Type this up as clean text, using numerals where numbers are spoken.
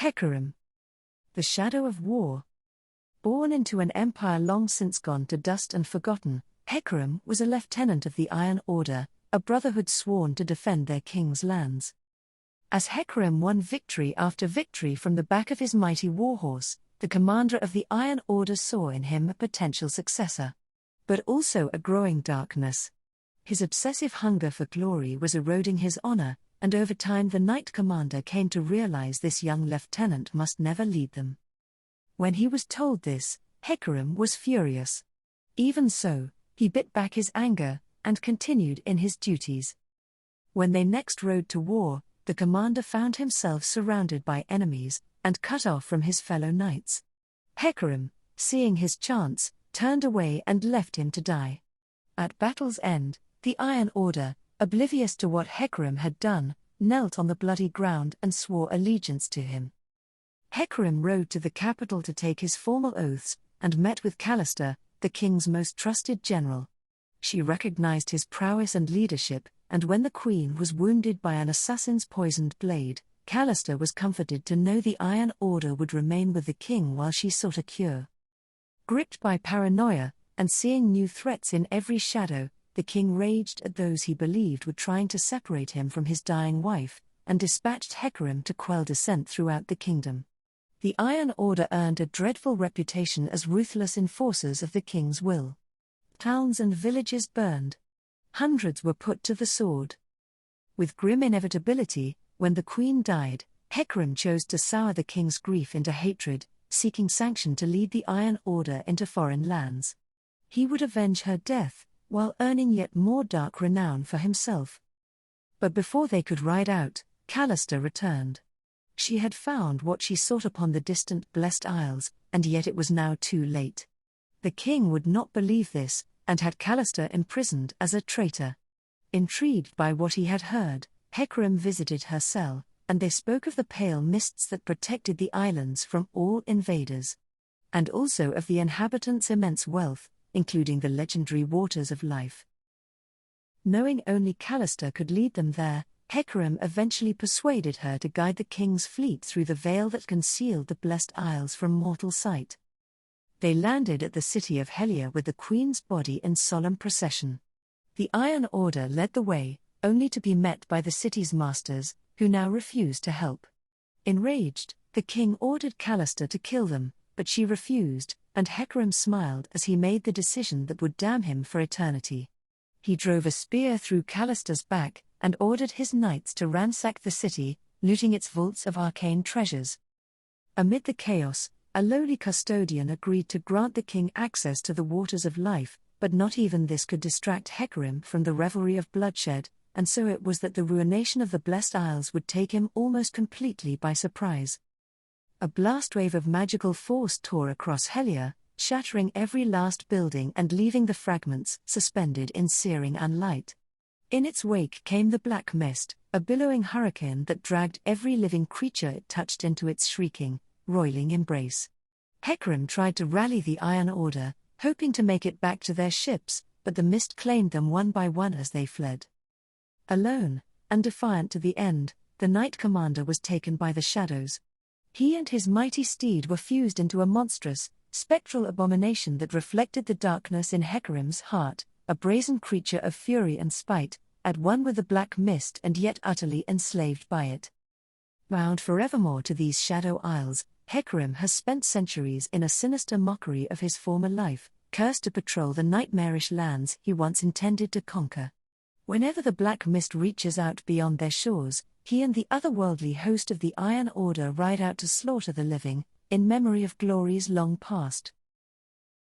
Hecarim, the shadow of war. Born into an empire long since gone to dust and forgotten, Hecarim was a lieutenant of the Iron Order, a brotherhood sworn to defend their king's lands. As Hecarim won victory after victory from the back of his mighty warhorse, the commander of the Iron Order saw in him a potential successor. But also a growing darkness. His obsessive hunger for glory was eroding his honor, and over time the Knight Commander came to realize this young lieutenant must never lead them. When he was told this, Hecarim was furious. Even so, he bit back his anger, and continued in his duties. When they next rode to war, the commander found himself surrounded by enemies, and cut off from his fellow knights. Hecarim, seeing his chance, turned away and left him to die. At battle's end, the Iron Order, oblivious to what Hecarim had done, knelt on the bloody ground and swore allegiance to him. Hecarim rode to the capital to take his formal oaths, and met with Calista, the king's most trusted general. She recognized his prowess and leadership, and when the queen was wounded by an assassin's poisoned blade, Calista was comforted to know the Iron Order would remain with the king while she sought a cure. Gripped by paranoia, and seeing new threats in every shadow, the king raged at those he believed were trying to separate him from his dying wife, and dispatched Hecarim to quell dissent throughout the kingdom. The Iron Order earned a dreadful reputation as ruthless enforcers of the king's will. Towns and villages burned. Hundreds were put to the sword. With grim inevitability, when the queen died, Hecarim chose to sour the king's grief into hatred, seeking sanction to lead the Iron Order into foreign lands. He would avenge her death, while earning yet more dark renown for himself. But before they could ride out, Calista returned. She had found what she sought upon the distant Blessed Isles, and yet it was now too late. The king would not believe this, and had Calista imprisoned as a traitor. Intrigued by what he had heard, Hecarim visited her cell, and they spoke of the pale mists that protected the islands from all invaders. And also of the inhabitants' immense wealth, including the legendary waters of life. Knowing only Calista could lead them there, Hecarim eventually persuaded her to guide the king's fleet through the veil that concealed the Blessed Isles from mortal sight. They landed at the city of Helia with the queen's body in solemn procession. The Iron Order led the way, only to be met by the city's masters, who now refused to help. Enraged, the king ordered Calista to kill them, but she refused, and Hecarim smiled as he made the decision that would damn him for eternity. He drove a spear through Callista's back, and ordered his knights to ransack the city, looting its vaults of arcane treasures. Amid the chaos, a lowly custodian agreed to grant the king access to the waters of life, but not even this could distract Hecarim from the revelry of bloodshed, and so it was that the ruination of the Blessed Isles would take him almost completely by surprise. A blast wave of magical force tore across Helia, shattering every last building and leaving the fragments suspended in searing unlight. In its wake came the black mist, a billowing hurricane that dragged every living creature it touched into its shrieking, roiling embrace. Hecarim tried to rally the Iron Order, hoping to make it back to their ships, but the mist claimed them one by one as they fled. Alone, and defiant to the end, the Knight Commander was taken by the shadows. He and his mighty steed were fused into a monstrous, spectral abomination that reflected the darkness in Hecarim's heart, a brazen creature of fury and spite, at one with the black mist and yet utterly enslaved by it. Bound forevermore to these shadow isles, Hecarim has spent centuries in a sinister mockery of his former life, cursed to patrol the nightmarish lands he once intended to conquer. Whenever the black mist reaches out beyond their shores, he and the otherworldly host of the Iron Order ride out to slaughter the living, in memory of glories long past.